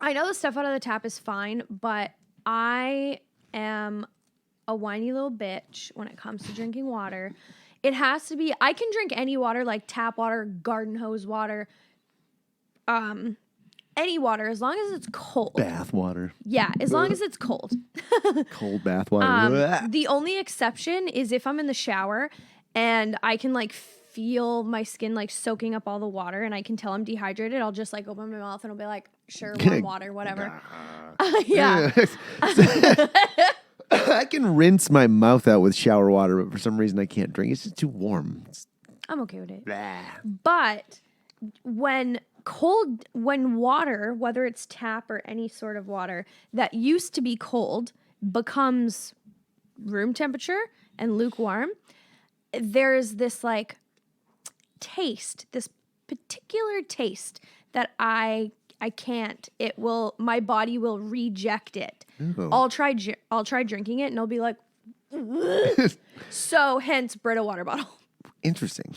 I know the stuff out of the tap is fine, but I am a whiny little bitch when it comes to drinking water. It has to be, I can drink any water, like tap water, garden hose water, any water, as long as it's cold. Bath water. Yeah, as long as it's cold. Cold bath water. The only exception is if I'm in the shower and I can like feel my skin like soaking up all the water and I can tell I'm dehydrated, I'll just like open my mouth and I'll be like, sure, warm water, whatever. Yeah. I can rinse my mouth out with shower water, but for some reason I can't drink. It's just too warm. I'm okay with it. Blah. But when water, whether it's tap or any sort of water that used to be cold becomes room temperature and lukewarm, there's this like taste, this particular taste that I can't. My body will reject it. Ooh. I'll try drinking it and I'll be like, so hence Brita water bottle. Interesting.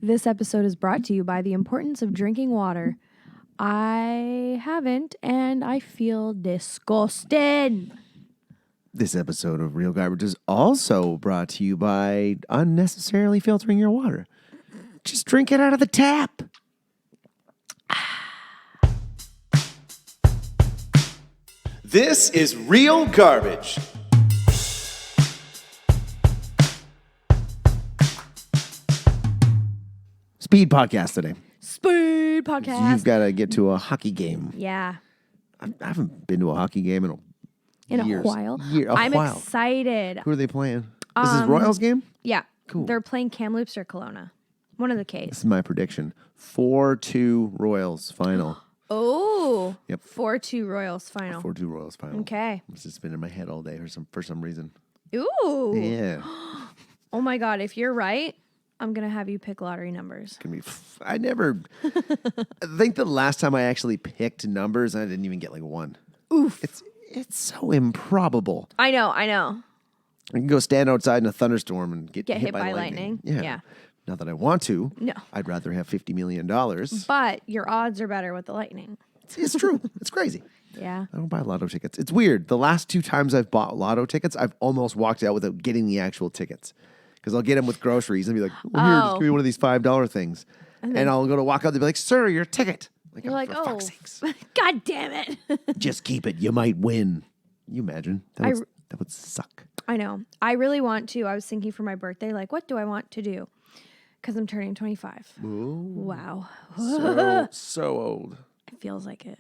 This episode is brought to you by the importance of drinking water. I haven't, and I feel disgusted. This episode of Real Garbage is also brought to you by unnecessarily filtering your water. Just drink it out of the tap. This is Real Garbage. Speed podcast today. Speed podcast. You've got to get to a hockey game. Yeah. I haven't been to a hockey game in a while. I'm while. excited. Who are they playing? This is Royals game? Yeah. Cool. They're playing Kamloops or Kelowna. One of the Ks. This is my prediction. 4-2 Royals final. Oh. Yep. 4-2 Royals final. 4-2 Royals final. Okay. It's just been in my head all day for some reason. Ooh. Yeah. Oh my God. If you're right, I'm going to have you pick lottery numbers. I think the last time I actually picked numbers, I didn't even get like one. Oof. It's so improbable. I know. I can go stand outside in a thunderstorm and get hit by lightning. Yeah. Not that I want to. No. I'd rather have $50 million. But your odds are better with the lightning. It's true. It's crazy. Yeah. I don't buy lotto tickets. It's weird. The last 2 times I've bought lotto tickets, I've almost walked out without getting the actual tickets. Because I'll get them with groceries and be like, here, just give me one of these $5 things. And I'll go to walk out and be like, sir, your ticket. You're like, for fuck's sakes. God damn it. Just keep it. You might win. You imagine? That would suck. I know. I really want to. I was thinking for my birthday, like, what do I want to do? Because I'm turning 25. Ooh. Wow. So old. It feels like it.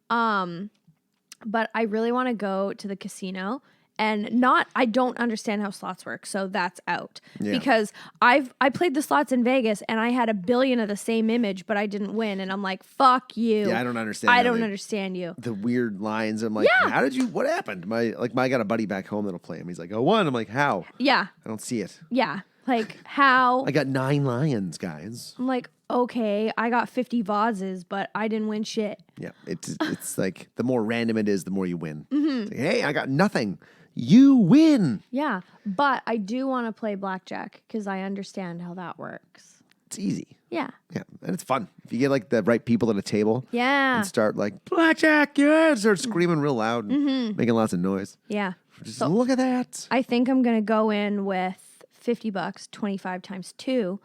But I really want to go to the casino. And I don't understand how slots work, so that's out. Yeah. Because I played the slots in Vegas, and I had 1 billion of the same image, but I didn't win, and I'm like, fuck you. Yeah, I don't understand. I don't understand you. The weird lines. I'm like, how did you? What happened? I got a buddy back home that'll play him. He's like, I won. I'm like, how? Yeah. I don't see it. Yeah, like how? I got 9 lions, guys. I'm like, okay, I got 50 vases, but I didn't win shit. Yeah, it's like the more random it is, the more you win. Mm-hmm. Like, hey, I got nothing. You win. Yeah, but I do want to play blackjack because I understand how that works. It's easy. Yeah. Yeah, and it's fun. If you get like the right people at a table and start like, blackjack, yeah, start screaming real loud and making lots of noise. Yeah. Just look at that. I think I'm going to go in with $50, 25 times 2,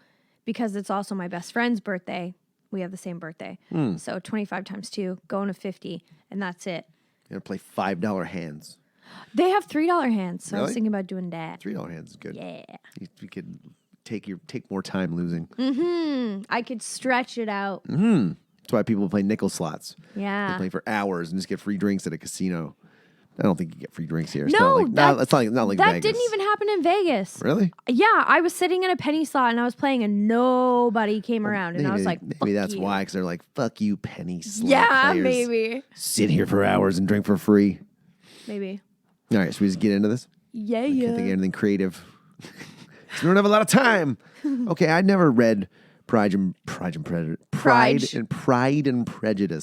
because it's also my best friend's birthday. We have the same birthday. So 25 times 2, going to 50, and that's it. You're going to play $5 hands. They have $3 hands, so Really? I was thinking about doing that. $3 hands is good. Yeah. You could take more time losing. I could stretch it out. That's why people play nickel slots. Yeah. They play for hours and just get free drinks at a casino. I don't think you get free drinks here. It's No, not like that Vegas. didn't even happen in Vegas. Really? Yeah, I was sitting in a penny slot and I was playing and nobody came around. And I was like, maybe that's you. why, because they're like, fuck you, penny slot Yeah, players. maybe. Sit here for hours and drink for free. Maybe. All right, should we just get into this? Yeah, I can't think of anything creative. We don't have a lot of time. Okay, I'd never read Pride and Prejudice.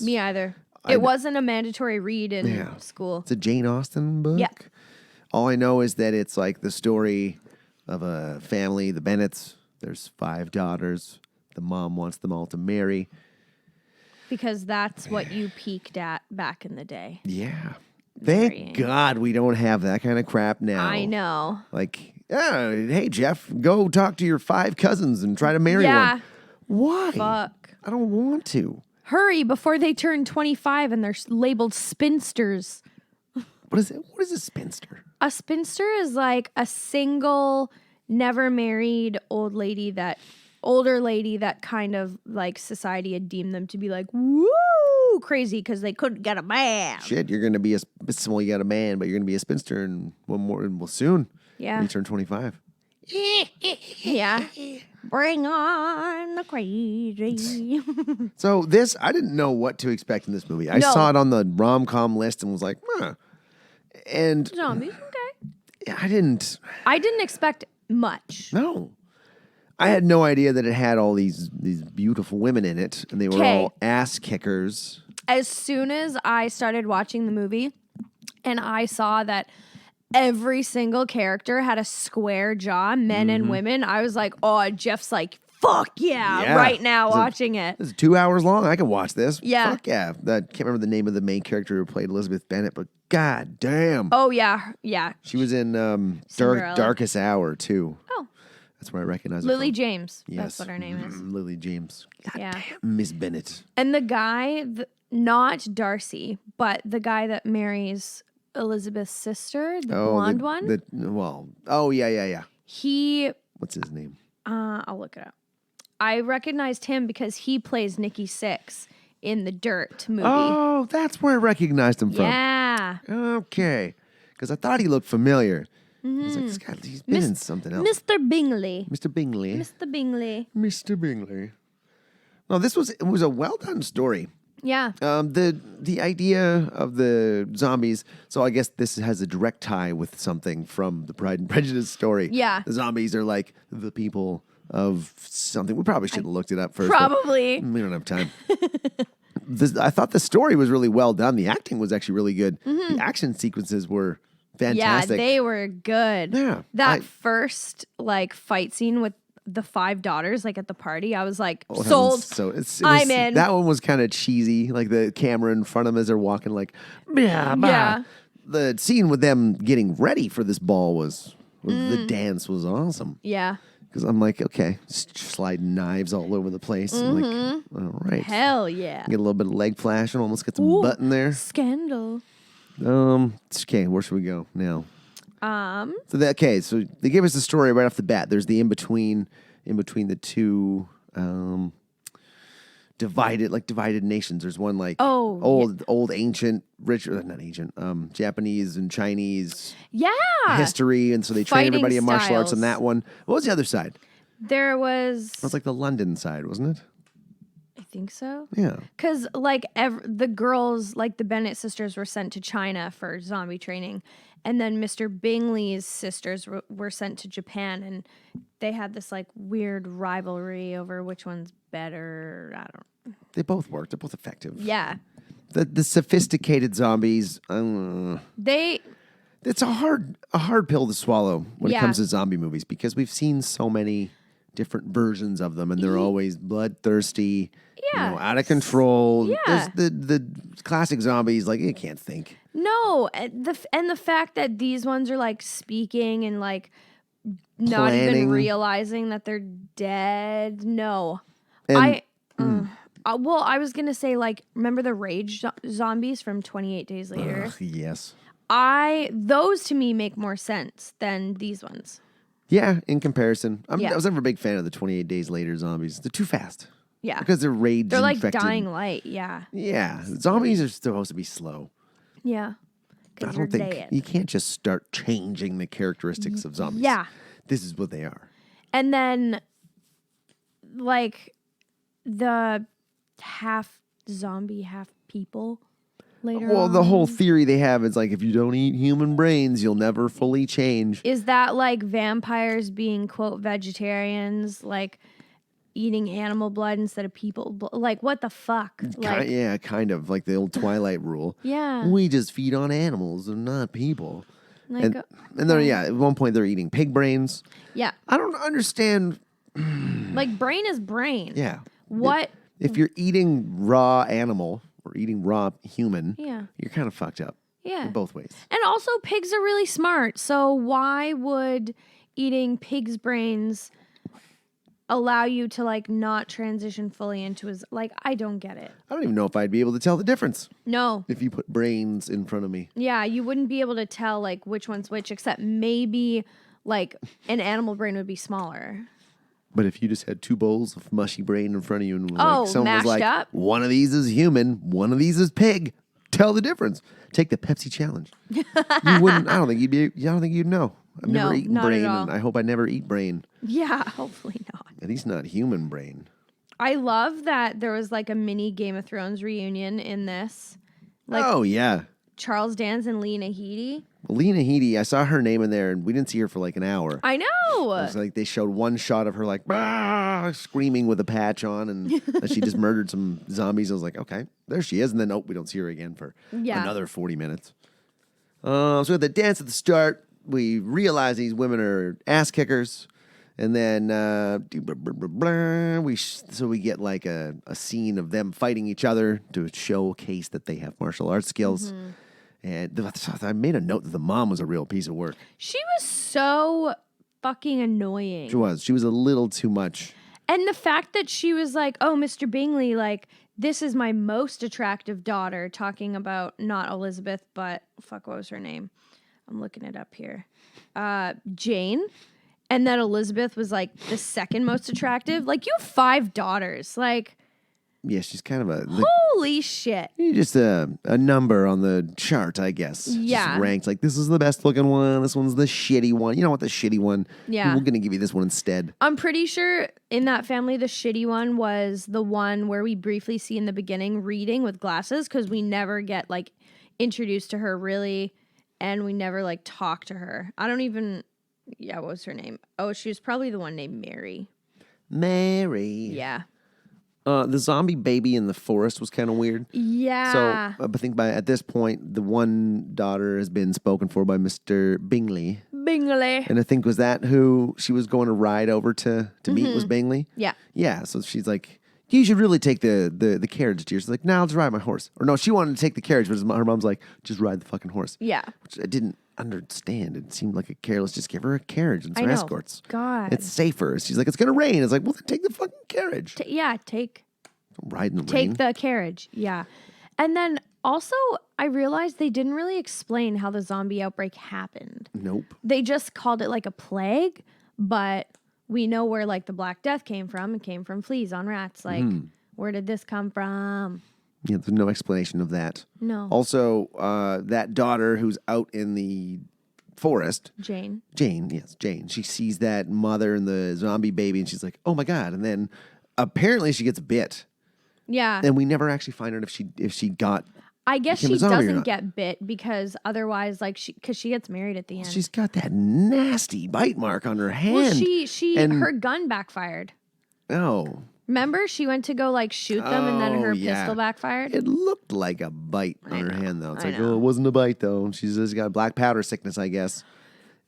Me either. It wasn't a mandatory read in school. It's a Jane Austen book. Yeah. All I know is that it's like the story of a family, the Bennetts. There's 5 daughters. The mom wants them all to marry. because that's what you peaked at back in the day. Yeah. Marrying. Thank God we don't have that kind of crap now. I know. Like, hey, Jeff, go talk to your 5 cousins and try to marry one. Why? Fuck. I don't want to. Hurry before they turn 25 and they're labeled spinsters. What is it? What is a spinster? A spinster is like a single, never married older lady that kind of like society had deemed them to be like, woo, crazy because they couldn't get a man. Shit, you're going to be well, you got a man, but you're going to be a spinster in soon. Yeah. When you turn 25. Yeah. Bring on the crazy. So I didn't know what to expect in this movie. I No. saw it on the rom-com list and was like, huh. And Zombies, okay. I didn't expect much. know. I had no idea that it had all these beautiful women in it, and they were 'Kay. all ass kickers. As soon as I started watching the movie and I saw that every single character had a square jaw, men and women, I was like, oh, Jeff's like, fuck yeah, right now watching it. It's 2 hours long. I can watch this. Yeah. Fuck yeah. I can't remember the name of the main character who played Elizabeth Bennet, but god damn. Oh, yeah, yeah. She was in Cinderella. Darkest Hour, too. Oh, That's where I recognize her Lily from. James. Yes. That's what her name is. Lily James. God Yeah. damn, Miss Bennet. And the guy, not Darcy, but the guy that marries Elizabeth's sister, the blonde one, yeah. he, What's his name? I'll look it up. I recognized him because he plays Nikki Sixx in the Dirt movie. Oh, that's where I recognized him from. Yeah. Okay. Because I thought he looked familiar. I was like, this guy, he's been in something else. Mr. Bingley. Mr. Bingley. Mr. Bingley. Mr. Bingley. No, it was a well done story. Yeah. The idea of the zombies. So I guess this has a direct tie with something from the Pride and Prejudice story. Yeah. The zombies are like the people of something. We probably should have looked it up first. but Probably. We don't have time. I thought the story was really well done. The acting was actually really good. The action sequences were fantastic. Yeah, they were good. Yeah, That first like fight scene with the 5 daughters like at the party, I was like, that sold. one's So I'm in. That one was kind of cheesy, like the camera in front of them as they're walking, like yeah. Yeah. The scene with them getting ready for this ball was the dance was awesome. Yeah. Because I'm like, okay, sliding knives all over the place. I'm like, all right, Hell yeah. get a little bit of leg flashing, almost get some butt in there. Scandal. Okay, where should we go now? So they give us the story right off the bat. There's the in between the two divided nations. There's one like old ancient not ancient Japanese and Chinese history, and so they train Fighting everybody in martial arts on styles. that one. What was the other side? There was, It was like the London side, wasn't it? I think so. Yeah. Because like the girls, like the Bennett sisters, were sent to China for zombie training, and then Mr. Bingley's sisters were sent to Japan, and they had this like weird rivalry over which one's better. I don't. They both worked. They're both effective. Yeah. The sophisticated zombies. It's a hard pill to swallow when it comes to zombie movies because we've seen so many different versions of them, and they're always bloodthirsty, out of control. Yeah. There's the classic zombies, like you can't think. No, and the fact that these ones are like speaking and like not even Planning. realizing that they're dead. No, And- I was gonna say like, remember the rage zombies from 28 Days Later? Ugh, yes. Those to me make more sense than these ones. Yeah, in comparison. I Yeah. was never a big fan of the 28 Days Later zombies. They're too fast. Yeah, Because they're rage they're like infected. dying light. Yeah, Yeah. Zombies are supposed to be slow. yeah. I don't think you can't just start changing the characteristics of zombies. Yeah. This is what they are. And then, like, the half zombie, half people later Well, the on. whole theory they have is like if you don't eat human brains, you'll never fully change. Is that like vampires being, quote, vegetarians, like eating animal blood instead of people blood? Like, what the fuck? Like, Yeah, kind of like the old Twilight rule. yeah. We just feed on animals and not people. Like, And they're, at one point they're eating pig brains. yeah. I don't understand. Like, brain is brain. Yeah. What? If you're eating raw animal or eating raw human, Yeah. you're kind of fucked up. Yeah. In both ways. And also, pigs are really smart. So why would eating pig's brains allow you to like not transition fully into his like? I don't get it. I don't even know if I'd be able to tell the difference No. if you put brains in front of me. Yeah, you wouldn't be able to tell like which one's which, except maybe like an animal brain would be smaller. But if you just had 2 bowls of mushy brain in front of you and was Oh, like, someone was mashed like, up? one of these is human, one of these is pig. Tell the difference. Take the Pepsi challenge. You wouldn't. I don't think you'd know. I've No, never eaten not at brain, all. and I hope I never eat brain. Yeah, hopefully not. At least not human brain. I love that there was like a mini Game of Thrones reunion in this. Like Oh yeah, Charles Dance and Lena Headey. Lena Headey. I saw her name in there, and we didn't see her for like an hour. I know. It's like they showed one shot of her like screaming with a patch on, and that she just murdered some zombies. I was like, okay, there she is, and then we don't see her again for another 40 minutes. So at the dance at the start, we realize these women are ass kickers, and then we get like a scene of them fighting each other to showcase that they have martial arts skills. Mm-hmm. And I made a note that the mom was a real piece of work. She was so fucking annoying. She was a little too much. And the fact that she was like, oh, Mr. Bingley, like, this is my most attractive daughter, talking about not Elizabeth, but fuck, what was her name? I'm looking it up here. Jane. And that Elizabeth was like the second most attractive. Like, you have 5 daughters. Like, Yeah, she's kind of holy shit. just a number on the chart, I guess. Yeah. Just ranked like this is the best looking one. This one's the shitty one. You know what? The shitty one. Yeah. We're gonna give you this one instead. I'm pretty sure in that family, the shitty one was the one where we briefly see in the beginning reading with glasses, because we never get like introduced to her really, and we never like talk to her. I don't even. Yeah, what was her name? Oh, she was probably the one named Mary. Mary. Yeah. The zombie baby in the forest was kind of weird. Yeah. So I think at this point, the one daughter has been spoken for by Mr. Bingley. Bingley. And I think was that who she was going to ride over to meet was Bingley? Yeah. Yeah. So she's like, you should really take the carriage, dear. She's like, no, I'll just ride my horse. Or no, she wanted to take the carriage, but her mom's like, just ride the fucking horse. Yeah. Which I didn't understand. It seemed like a careless, just give her a carriage and some I know. escorts. God. It's safer. She's like, it's going to rain. It's like, well, then take the fucking carriage. Take Don't ride in the rain. Take the carriage. Yeah. And then also, I realized they didn't really explain how the zombie outbreak happened. Nope. They just called it like a plague, but we know where like the Black Death came from. It came from fleas on rats. Like, where did this come from? Yeah, there's no explanation of that. No. Also, that daughter who's out in the forest, Jane. Jane, she sees that mother and the zombie baby, and she's like, oh my God. And then apparently she gets bit. Yeah. And we never actually find out if she got. I guess became she a zombie or doesn't not. get bit because otherwise, like, because she gets married at the end. She's got that nasty bite mark on her hand. Well, and- her gun backfired. Oh. Remember, she went to go like shoot them, and then her yeah. pistol backfired. It looked like a bite on her know, hand, though. It's I like, know. oh, it wasn't a bite, though. She's just got black powder sickness, I guess.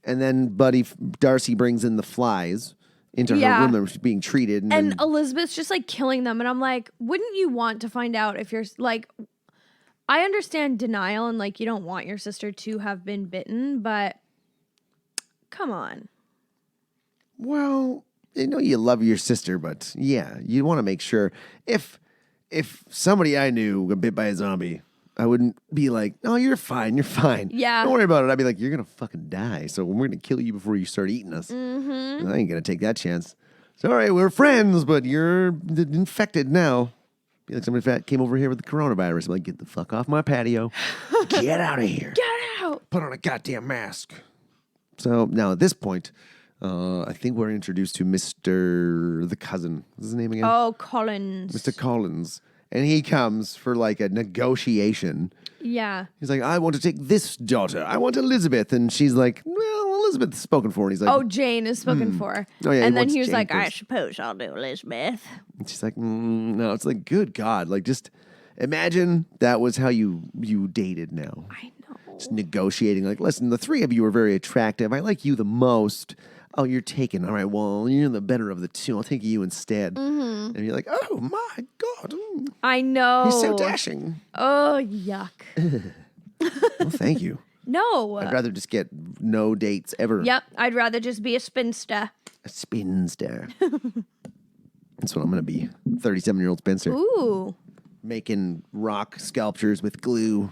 And then Darcy brings in the flies into her room that was being treated. And And then, Elizabeth's just like killing them. And I'm like, wouldn't you want to find out if you're like, I understand denial and like you don't want your sister to have been bitten, but come on. well, I know you love your sister, but yeah, you want to make sure. If somebody I knew got bit by a zombie, I wouldn't be like, no, you're fine, you're fine. Yeah. Don't worry about it. I'd be like, you're going to fucking die, so we're going to kill you before you start eating us. Mm-hmm. I ain't going to take that chance. Sorry, we're friends, but you're infected now. Be like somebody fat came over here with the coronavirus. I'm like, get the fuck off my patio. Get out of here. Get out. Put on a goddamn mask. So now at this point, I think we're introduced to Mr. the cousin. What's his name again? Oh, Collins. Mr. Collins. And he comes for like a negotiation. Yeah. He's like, I want to take this daughter. I want Elizabeth. And she's like, well, Elizabeth's spoken for. And he's like, Oh, Jane is spoken for. Oh, yeah, he and then wants he was Jane like, I first. suppose I'll do Elizabeth. And she's like, no. It's like, good God. Like, just imagine that was how you dated now. I know. Just negotiating. Like, listen, the three of you are very attractive. I like you the most. Oh, you're taken. All right, well, you're the better of the two. I'll take you instead. And you're like, oh, my God. I know. He's so dashing. Oh, yuck. Well, thank you. No. I'd rather just get no dates ever. Yep. I'd rather just be a spinster. A spinster. That's what I'm going to be. 37-year-old spinster. Ooh. Making rock sculptures with glue.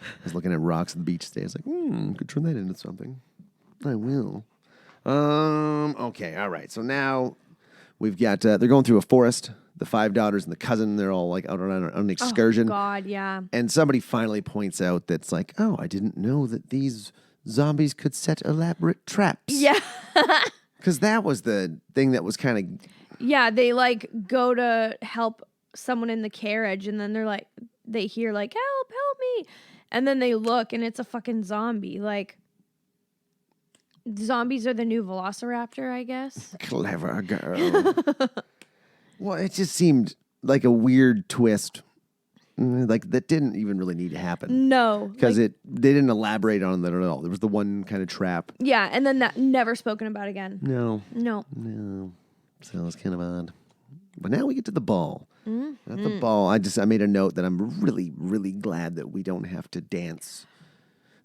I was looking at rocks on the beach today. I was like, could turn that into something. I will. Okay, all right. So now we've got, they're going through a forest. The 5 daughters and the cousin, they're all like out on an excursion. Oh, God, yeah. And somebody finally points out that's like, oh, I didn't know that these zombies could set elaborate traps. Yeah. Because that was the thing that was kind of... Yeah, they like go to help someone in the carriage and then they're like, they hear like, help me. And then they look and it's a fucking zombie. Like, zombies are the new velociraptor, I guess. Clever girl. Well, it just seemed like a weird twist. Like, that didn't even really need to happen. No. Because they didn't elaborate on that at all. There was the one kind of trap. Yeah, and then that never spoken about again. No. No. So it's kind of odd. But now we get to the ball. At the ball, I made a note that I'm really, really glad that we don't have to dance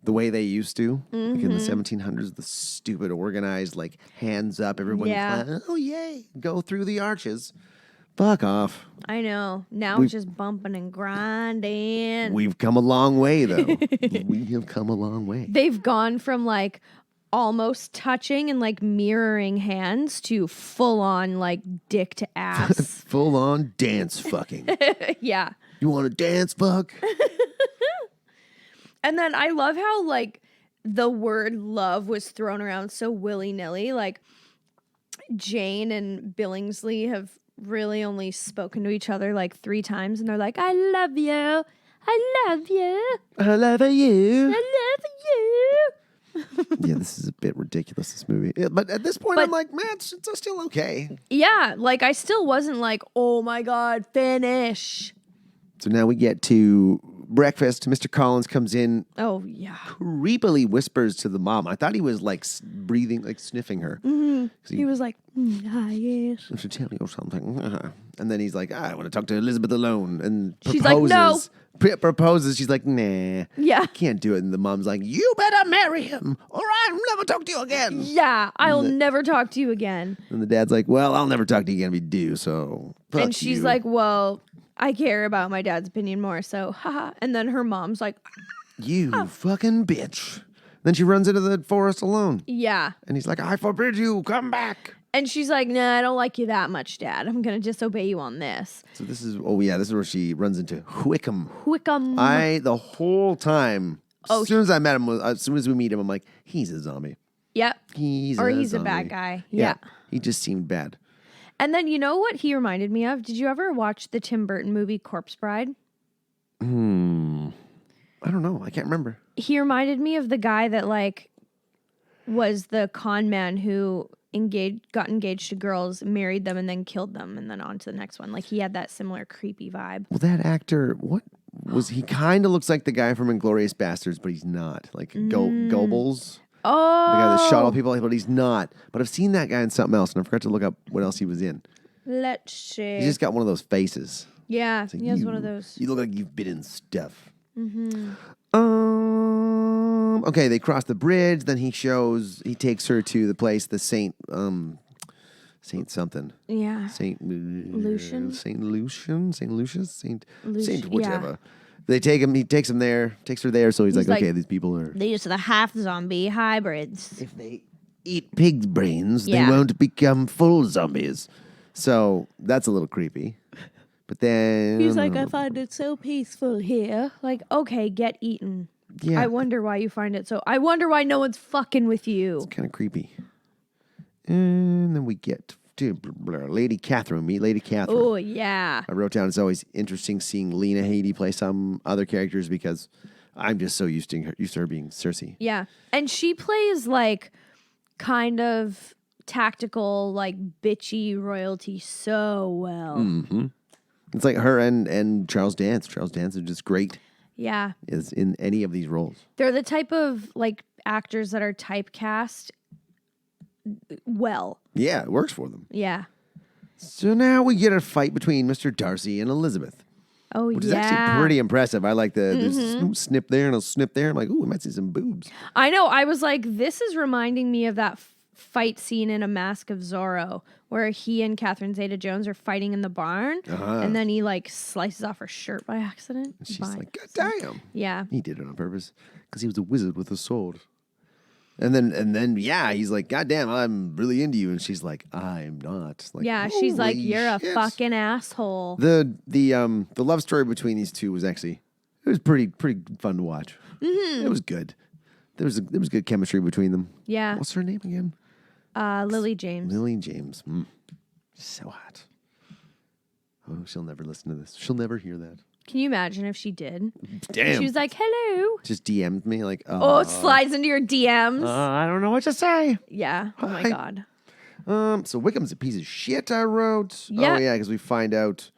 the way they used to. Like in the 1700s, the stupid organized, like, hands up, everyone clap. Oh, yay. Go through the arches. Fuck off. I know. Now it's just bumping and grinding. We've come a long way, though. We have come a long way. They've gone from like almost touching and like mirroring hands to full on like dick to ass. Full on dance fucking. Yeah. You want to dance fuck? And then I love how like the word love was thrown around so willy-nilly. Like Jane and Billingsley have really only spoken to each other like 3 times and they're like, I love you. I love you. I love you. I love you. Yeah, this is a bit ridiculous, this movie. Yeah, but at this point, I'm like, man, it's still okay. Yeah, like I still wasn't like, oh my God, finish. So now we get to breakfast. Mr. Collins comes in, Oh, yeah. creepily whispers to the mom. I thought he was like breathing, like sniffing her. He was like, yes. I should tell you something. And then he's like, I want to talk to Elizabeth alone. And She's proposes. like, no. Proposes. She's like, nah. Yeah. Can't do it. And the mom's like, you better marry him or I'll never talk to you again. Yeah, I'll never talk to you again. And the dad's like, well, I'll never talk to you again if you do, so fuck And she's you. like, well, I care about my dad's opinion more, so haha. And then her mom's like, you fucking bitch. Then she runs into the forest alone. yeah. And he's like, I forbid you, come back. And she's like, nah, I don't like you that much, Dad. I'm going to disobey you on this. So this is where she runs into Wickham. Wickham. The whole time, as soon as I met him, as soon as we meet him, I'm like, he's a zombie. Yep. He's Or a he's a zombie. bad guy. Yeah. He just seemed bad. And then you know what he reminded me of? Did you ever watch the Tim Burton movie Corpse Bride? I don't know. I can't remember. He reminded me of the guy that like was the con man who got engaged to girls, married them, and then killed them, and then on to the next one. Like he had that similar creepy vibe. Well, that actor, what was he? Kind of looks like the guy from Inglourious Basterds, but he's not. Like Goebbels. Oh, The guy that shot all people, but he's not. But I've seen that guy in something else, and I forgot to look up what else he was in. let's see. He's just got one of those faces. Yeah, Like, he has one of those. You look like you've been in stuff. Okay, they cross the bridge. Then he takes her to the place, the Saint something. Yeah. Saint Lucian? Saint Lucius, Saint yeah. whichever. They take him. He takes her there. So he's like, like, okay, these people are. These are the half zombie hybrids. If they eat pig's brains, Yeah. they won't become full zombies. So that's a little creepy. But then He's like, I find it so peaceful here. Like, okay, get eaten. yeah, I wonder why you find it so. I wonder why no one's fucking with you. kind of creepy. And then we get to Lady Catherine. Meet Lady Catherine. Oh, yeah. I wrote down it's always interesting seeing Lena Headey play some other characters because I'm just so used to her being Cersei. Yeah. And she plays like kind of tactical, like bitchy royalty so well. Mm-hmm. It's like her and Charles Dance. Charles Dance is just great Yeah. is in any of these roles. They're the type of like actors that are typecast well. Yeah, it works for them. Yeah. So now we get a fight between Mr. Darcy and Elizabeth, Oh, which is yeah. actually pretty impressive. I like there's a snip there and a snip there. I'm like, ooh, we might see some boobs. I know. I was like, this is reminding me of that fight scene in A Mask of Zorro where he and Catherine Zeta-Jones are fighting in the barn. And then he like slices off her shirt by accident. She's like, God damn. Yeah. He did it on purpose because he was a wizard with a sword. And then, yeah, he's like, God damn, I'm really into you. And she's like, I'm not. Like, Yeah, she's like, holy you're a shit. fucking asshole. The love story between these two was actually, it was pretty fun to watch. It was good. There was good chemistry between them. Yeah. What's her name again? Lily James. Lily James. So hot. Oh, she'll never listen to this. She'll never hear that. Can you imagine if she did? Damn. She was like, hello. Just DM'd me like, Oh, it slides into your DMs. I don't know what to say. Yeah. Oh my Hi. God. So Wickham's a piece of shit, I wrote. Yeah. Oh, yeah, because we find out.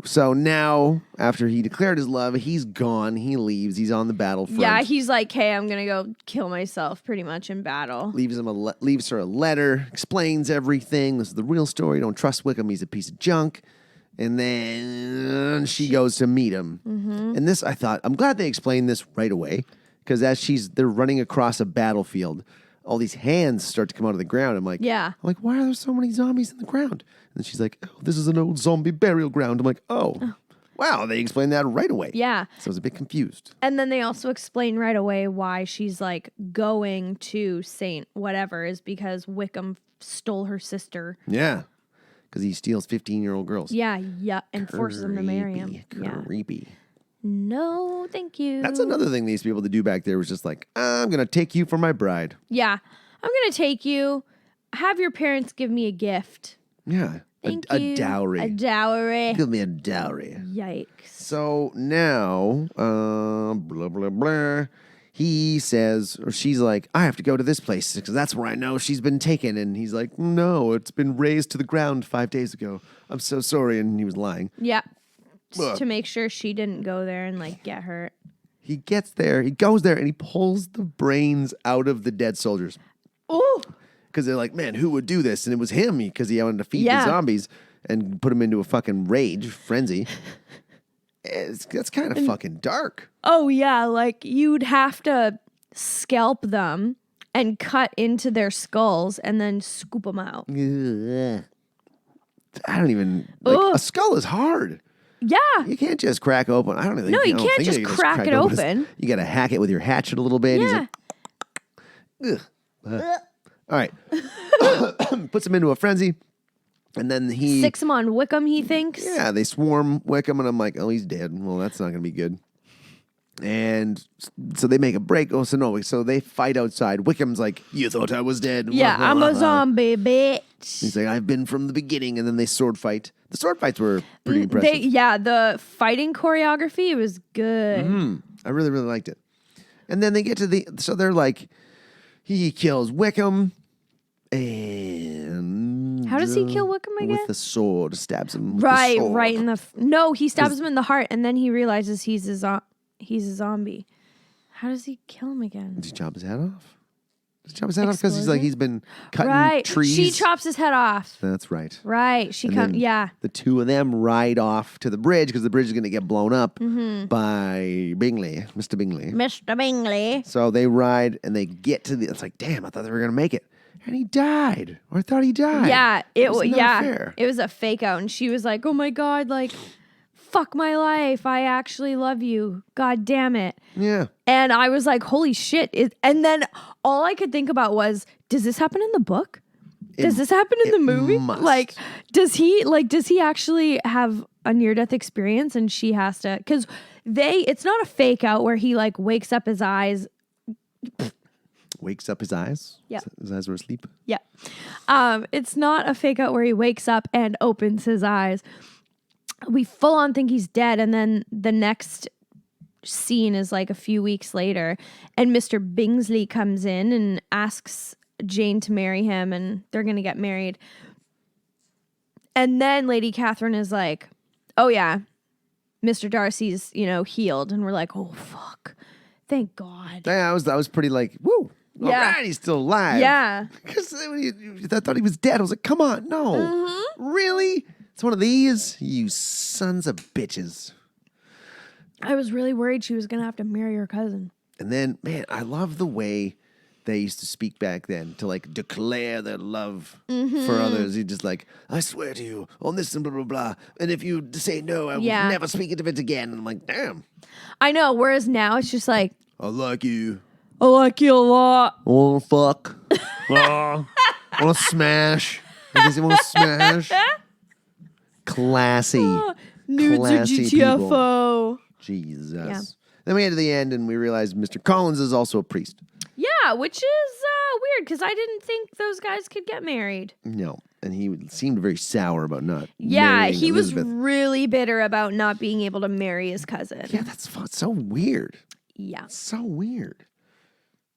So now, after he declared his love, he's gone. He leaves. He's on the battlefront. Yeah, he's like, hey, I'm going to go kill myself pretty much in battle. Leaves her a letter, explains everything. This is the real story. Don't trust Wickham. He's a piece of junk. And then she goes to meet him. And this, I thought, I'm glad they explained this right away. Because as they're running across a battlefield, all these hands start to come out of the ground. I'm like, why are there so many zombies in the ground? And she's like, oh, this is an old zombie burial ground. I'm like, oh, wow, they explained that right away. Yeah. So I was a bit confused. And then they also explain right away why she's like going to Saint whatever is because Wickham stole her sister. Yeah. Because he steals 15-year-old girls. Yeah, and forces them to marry him. Creepy. Yeah. No, thank you. That's another thing these people to do back there was just like, I'm going to take you for my bride. Yeah. I'm going to take you. Have your parents give me a gift. Yeah. Thank a you. dowry. A dowry. Give me a dowry. Yikes. So now, blah, blah, blah. He says, or she's like, I have to go to this place because that's where I know she's been taken. And he's like, no, it's been razed to the ground 5 days ago. I'm so sorry. And he was lying. Yeah. Just Ugh. to make sure she didn't go there and like get hurt. He gets there, he goes there, and he pulls the brains out of the dead soldiers. Oh. Because they're like, man, who would do this? And it was him because he wanted to feed the zombies and put them into a fucking rage, frenzy. That's kind of fucking dark. Oh, yeah. Like you'd have to scalp them and cut into their skulls and then scoop them out. Ugh. I don't even, like, a skull is hard. Yeah. You can't just crack open. I don't even. No, you I don't can't think just you can crack it open. You got to hack it with your hatchet a little bit. Yeah. He's like, ugh. All right. Puts him into a frenzy. And then he Sticks him on Wickham, he thinks. Yeah, they swarm Wickham, and I'm like, oh, he's dead. Well, that's not going to be good. And so they make a break. Oh, so they fight outside. Wickham's like, you thought I was dead. Yeah, I'm a zombie, bitch. He's like, I've been from the beginning. And then they sword fight. The sword fights were pretty impressive. The fighting choreography was good. I really, really liked it. And then they get to so they're like, he kills Wickham. And How does he kill Wickham again? With the sword, stabs him. With the sword. Right in the. No, he stabs him in the heart, and then he realizes he's a zombie. How does he kill him again? Does he chop his head off? Does he chop his head off because he's been cutting right. trees? She chops his head off. That's right. Right. She comes. Yeah. The two of them ride off to the bridge because the bridge is going to get blown up by Bingley, Mr. Bingley. Mr. Bingley. So they ride and they get to the. It's like, damn, I thought they were going to make it. And he died. Or I thought he died. Yeah, fair. It was a fake out, and she was like, "Oh my god, like, fuck my life. I actually love you. God damn it." Yeah. And I was like, "Holy shit!" And then all I could think about was, "Does this happen in the book? Does this happen in the movie? Must. Like, does he actually have a near death experience?" And she has to, because it's not a fake out where he like wakes up his eyes. Wakes up his eyes? Yeah. His eyes were asleep? Yeah. It's not a fake out where he wakes up and opens his eyes. We full on think he's dead. And then the next scene is like a few weeks later. And Mr. Bingsley comes in and asks Jane to marry him. And they're going to get married. And then Lady Catherine is like, oh yeah, Mr. Darcy's, healed. And we're like, oh fuck. Thank God. Yeah, I was pretty like, woo. All right, he's still alive. Yeah. Because I thought he was dead. I was like, come on, no. Mm-hmm. Really? It's one of these? You sons of bitches. I was really worried she was going to have to marry her cousin. And then, man, I love the way they used to speak back then to like declare their love for others. He just like, I swear to you on this and blah, blah, blah. And if you say no, I will never speak of it again. And I'm like, damn. I know. Whereas now it's just like, I like you. I like you a lot. I want to fuck. I want to smash. I guess you want to smash. Classy. Nudes Classy or GTFO. Jesus. Yeah. Then we get to the end and we realize Mr. Collins is also a priest. Yeah, which is weird because I didn't think those guys could get married. No. And he seemed very sour about not Yeah, marrying he Elizabeth. was really bitter about not being able to marry his cousin. Yeah, that's so weird. Yeah. So weird.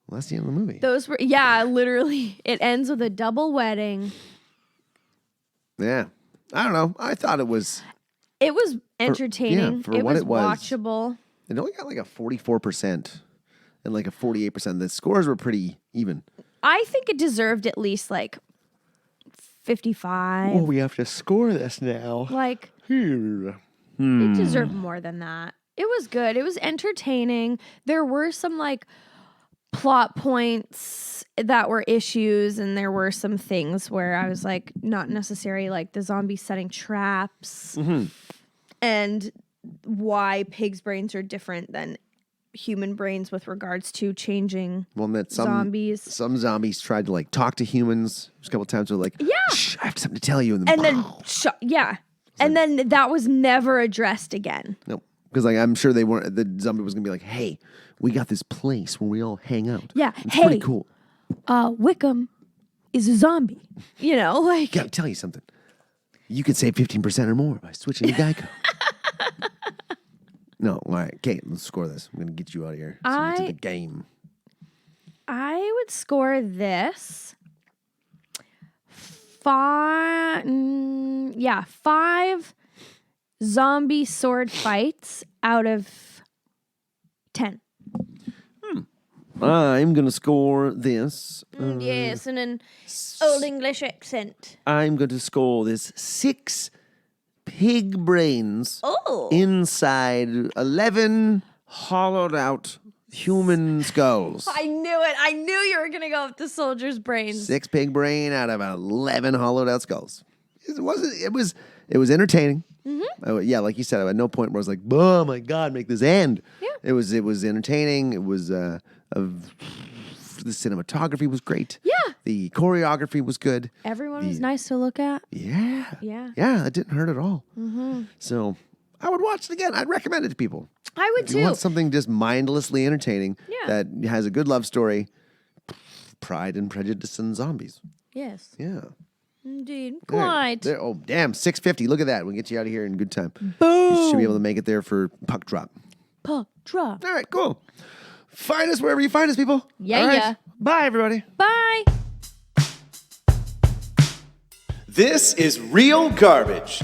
Well, that's the end of the movie. Those were, literally. It ends with a double wedding. Yeah. I don't know. I thought it was... It was entertaining. for it what was it was. watchable. It only got like a 44% and like a 48%. The scores were pretty even. I think it deserved at least like 55. Oh, we have to score this now. Like, Here. it deserved more than that. It was good. It was entertaining. There were some like plot points that were issues, and there were some things where I was like, not necessary, like the zombies setting traps and why pigs' brains are different than human brains with regards to changing zombies. Some zombies tried to like talk to humans. There's a couple times where like, shh, I have something to tell you. And then then that was never addressed again. Nope. Because like I'm sure they weren't. The zombie was gonna be like, "Hey, we got this place where we all hang out. Yeah, it's pretty cool. Wickham is a zombie. You know, like Gotta tell you something. You could save 15% or more by switching to Geico." No, all right, Kate, let's score this. I'm gonna get you out of here. So we get to the game. I would score this 5 zombie sword fights out of 10. I'm gonna score this. Yes, in an old English accent. I'm going to score this 6 pig brains inside 11 hollowed out human skulls. I knew it. I knew you were going to go with the soldier's brains. 6 pig brain out of 11 hollowed out skulls. It was entertaining. Yeah, like you said, at no point where I was like, "Oh my God, make this end." Yeah. It was entertaining. It was the cinematography was great. Yeah. The choreography was good. Everyone was nice to look at. Yeah. Yeah. Yeah, it didn't hurt at all. So I would watch it again. I'd recommend it to people. I would If you too. want something just mindlessly entertaining that has a good love story, Pride and Prejudice and zombies. Yes. Yeah. Indeed. There. Quite. There. Oh, damn. 6:50. Look at that. We'll get you out of here in good time. Boom. You should be able to make it there for puck drop. Puck drop. All right, cool. Find us wherever you find us, people. Yeah, All right. yeah. Bye, everybody. Bye. This is Real Garbage.